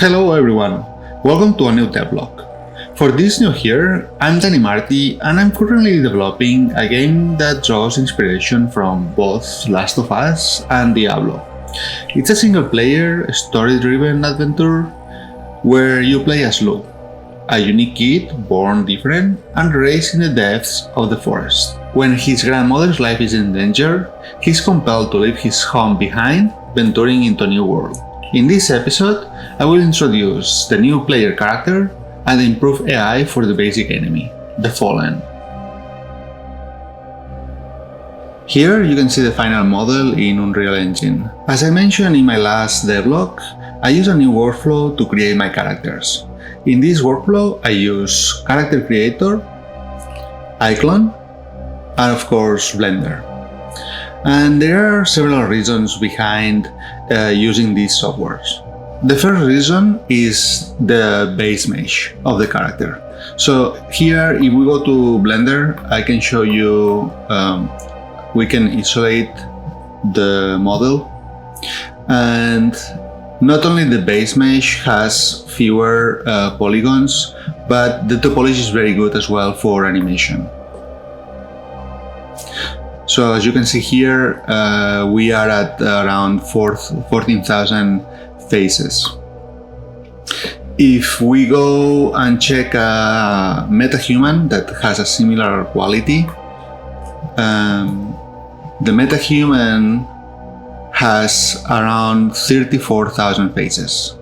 Hello everyone, welcome to a new Devlog. For this new here, I'm Danny Marty and I'm currently developing a game that draws inspiration from both Last of Us and Diablo. It's a single-player, story-driven adventure where you play as Lou, a unique kid born different and raised in the depths of the forest. When his grandmother's life is in danger, he's compelled to leave his home behind, venturing into a new world. In this episode, I will introduce the new player character and the improved AI for the basic enemy, the Fallen. Here you can see the final model in Unreal Engine. As I mentioned in my last devlog, I use a new workflow to create my characters. In this workflow, I use Character Creator, iClone, and of course Blender. And there are several reasons behind using these softwares. The first reason is the base mesh of the character. So here, if we go to Blender, I can show you, we can isolate the model, and not only the base mesh has fewer polygons, but the topology is very good as well for animation. So as you can see here, we are at around 14,000 faces. If we go and check a metahuman that has a similar quality, the metahuman has around 34,000 faces.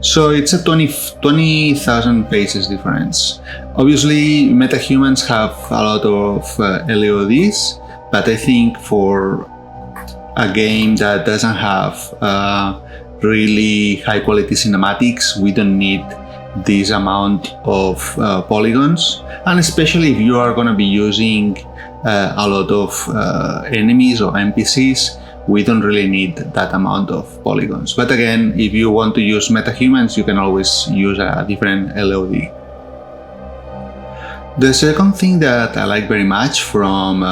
So it's a 20,000 faces difference. Obviously, metahumans have a lot of LEODs, but I think for a game that doesn't have really high quality cinematics, we don't need this amount of polygons, and especially if you are going to be using a lot of enemies or NPCs, we don't really need that amount of polygons. But again, if you want to use metahumans, you can always use a different LOD. The second thing that I like very much from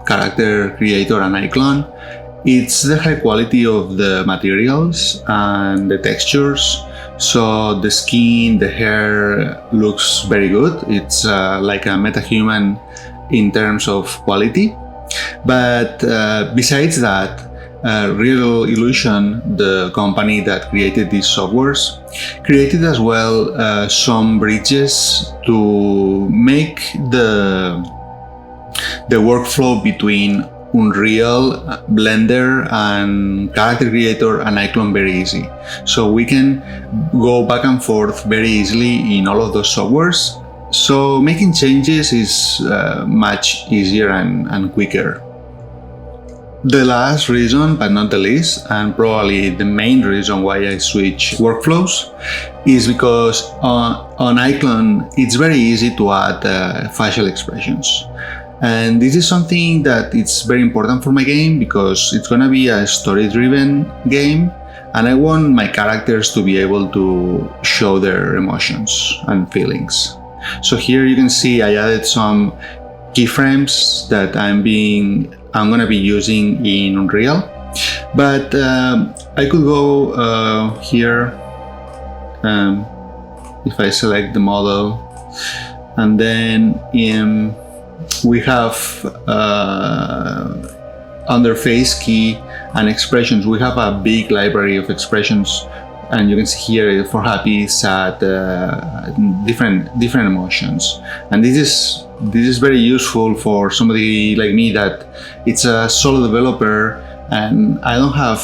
Character Creator and iClone, it's the high quality of the materials and the textures. So the skin, the hair looks very good. It's like a metahuman in terms of quality. But besides that, Real Illusion, the company that created these softwares, created as well some bridges to make the workflow between Unreal, Blender, and Character Creator and iClone very easy. So we can go back and forth very easily in all of those softwares. So making changes is much easier and quicker. The last reason, but not the least, and probably the main reason why I switch workflows, is because on iClone it's very easy to add facial expressions. And this is something that it's very important for my game because it's gonna be a story-driven game, and I want my characters to be able to show their emotions and feelings. So here you can see I added some keyframes that I'm gonna be using in Unreal, but I could go here if I select the model, and then we have under face key and expressions, we have a big library of expressions, and you can see here for happy, sad, different emotions. And this is very useful for somebody like me that it's a solo developer and I don't have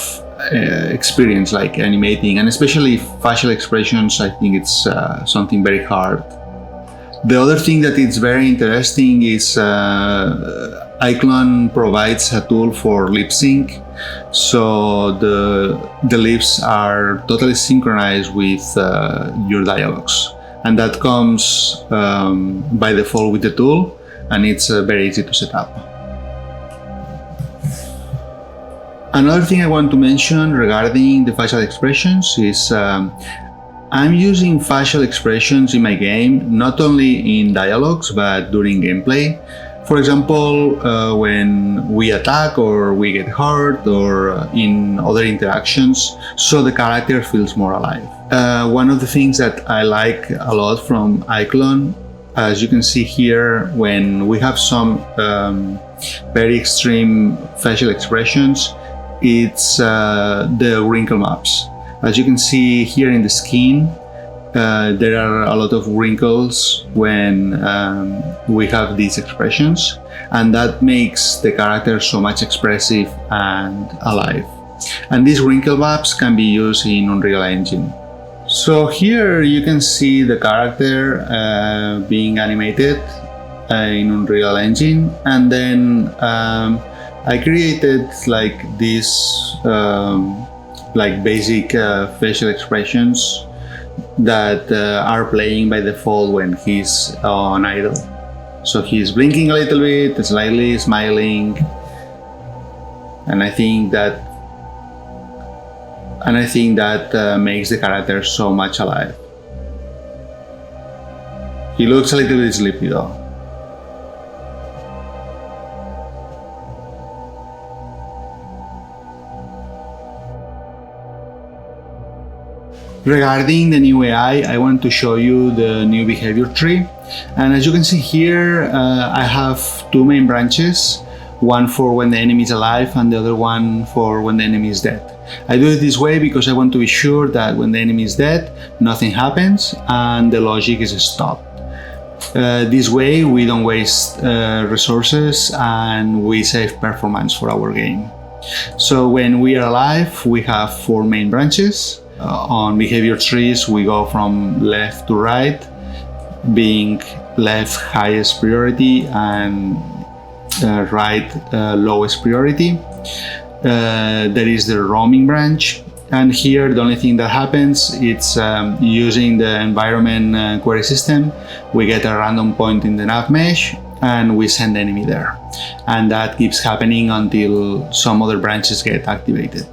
experience like animating, and especially facial expressions, I think it's something very hard. The other thing that is very interesting is iClone provides a tool for lip sync. So the lips are totally synchronized with your dialogues, and that comes by default with the tool, and it's very easy to set up. Another thing I want to mention regarding the facial expressions is I'm using facial expressions in my game, not only in dialogues, but during gameplay. For example, when we attack or we get hurt or in other interactions, so the character feels more alive. One of the things that I like a lot from iClone, as you can see here, when we have some very extreme facial expressions, it's the wrinkle maps. As you can see here in the skin, there are a lot of wrinkles when we have these expressions, and that makes the character so much expressive and alive. And these wrinkle maps can be used in Unreal Engine. So here you can see the character being animated in Unreal Engine, and then I created like these like basic facial expressions that are playing by default when he's on idle. So he's blinking a little bit, slightly smiling, and I think that makes the character so much alive. He looks a little bit sleepy though. Regarding the new AI, I want to show you the new behavior tree. And as you can see here, I have two main branches, one for when the enemy is alive and the other one for when the enemy is dead. I do it this way because I want to be sure that when the enemy is dead, nothing happens and the logic is stopped. This way we don't waste resources and we save performance for our game. So when we are alive, we have four main branches. On behavior trees, we go from left to right, being left highest priority and right lowest priority. There is the roaming branch, and here the only thing that happens it's using the environment query system. We get a random point in the nav mesh and we send the enemy there, and that keeps happening until some other branches get activated.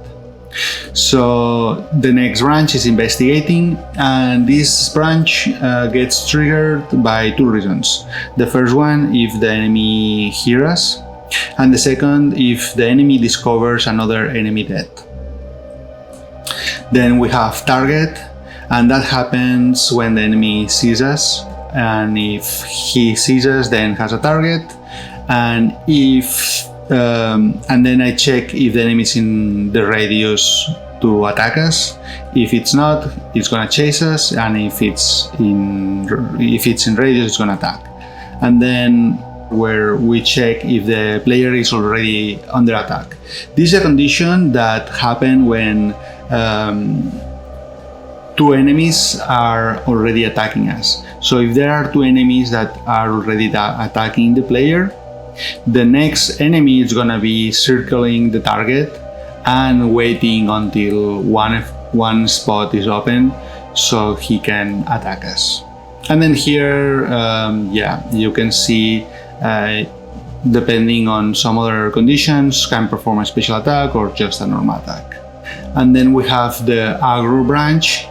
So the next branch is investigating, and this branch gets triggered by two reasons. The first one, if the enemy hears us, and the second, if the enemy discovers another enemy dead. Then we have target, and that happens when the enemy sees us, and if he sees us then has a target, and if and then I check if the enemy is in the radius to attack us. If it's not, it's gonna chase us, and if it's in radius, it's gonna attack. And then where we check if the player is already under attack. This is a condition that happens when two enemies are already attacking us. So if there are two enemies that are already attacking the player, the next enemy is gonna be circling the target and waiting until one spot is open so he can attack us. And then here, you can see, depending on some other conditions, can perform a special attack or just a normal attack. And then we have the aggro branch.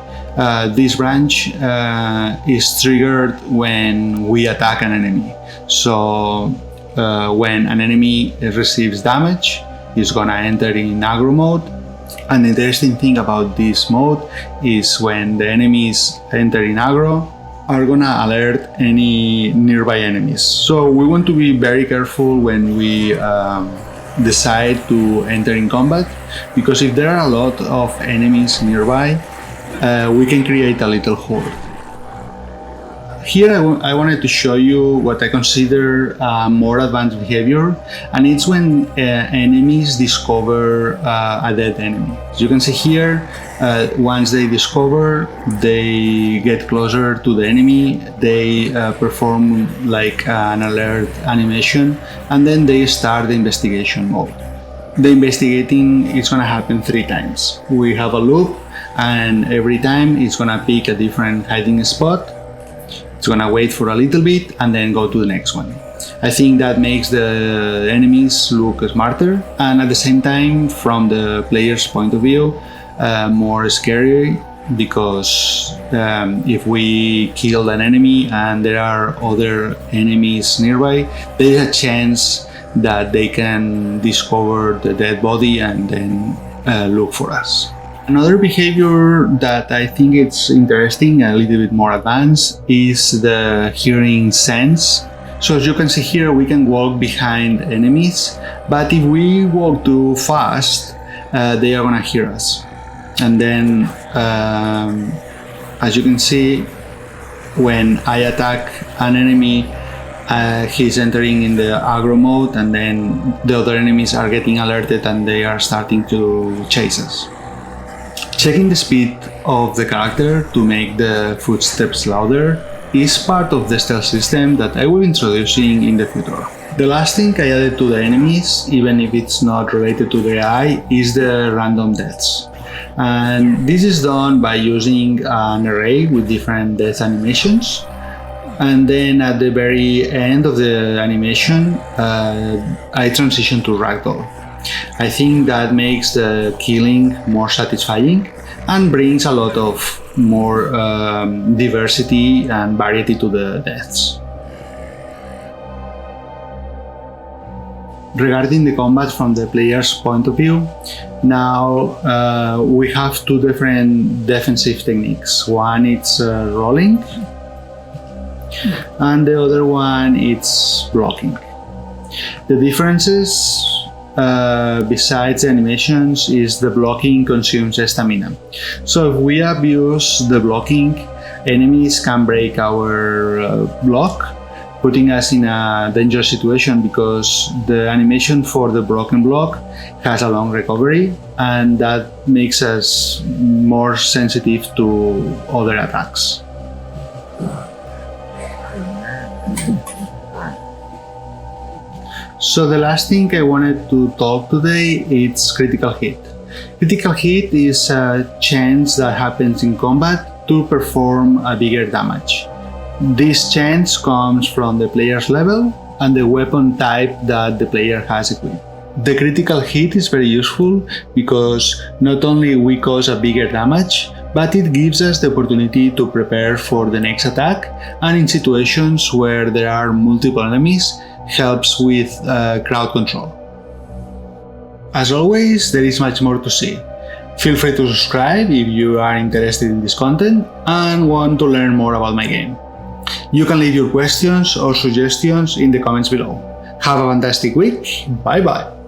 This branch is triggered when we attack an enemy. So when an enemy receives damage, it's gonna enter in aggro mode. And the interesting thing about this mode is when the enemies enter in aggro, are gonna alert any nearby enemies. So we want to be very careful when we decide to enter in combat, because if there are a lot of enemies nearby, we can create a little horde. Here I wanted to show you what I consider more advanced behavior, and it's when enemies discover a dead enemy. As you can see here, once they discover, they get closer to the enemy, they perform like an alert animation, and then they start the investigation mode. The investigating is going to happen 3 times. We have a loop, and every time it's going to pick a different hiding spot. It's gonna wait for a little bit and then go to the next one. I think that makes the enemies look smarter, and at the same time, from the player's point of view, more scary, because if we kill an enemy and there are other enemies nearby, there is a chance that they can discover the dead body and then look for us. Another behavior that I think it's interesting and a little bit more advanced is the hearing sense. So as you can see here, we can walk behind enemies, but if we walk too fast, they are gonna hear us. And then, as you can see, when I attack an enemy, he's entering in the aggro mode, and then the other enemies are getting alerted and they are starting to chase us. Checking the speed of the character to make the footsteps louder is part of the stealth system that I will be introducing in the future. The last thing I added to the enemies, even if it's not related to the AI, is the random deaths. And this is done by using an array with different death animations. And then at the very end of the animation, I transition to ragdoll. I think that makes the killing more satisfying and brings a lot of more diversity and variety to the deaths. Regarding the combat from the player's point of view, now we have two different defensive techniques. One is rolling, and the other one is blocking. The differences besides the animations is the blocking consumes stamina. So if we abuse the blocking, enemies can break our block, putting us in a dangerous situation because the animation for the broken block has a long recovery, and that makes us more sensitive to other attacks. So the last thing I wanted to talk today is critical hit. Critical hit is a chance that happens in combat to perform a bigger damage. This chance comes from the player's level and the weapon type that the player has equipped. The critical hit is very useful because not only we cause a bigger damage, but it gives us the opportunity to prepare for the next attack, and in situations where there are multiple enemies, helps with crowd control. As always, there is much more to see. Feel free to subscribe if you are interested in this content and want to learn more about my game. You can leave your questions or suggestions in the comments below. Have a fantastic week. Bye bye.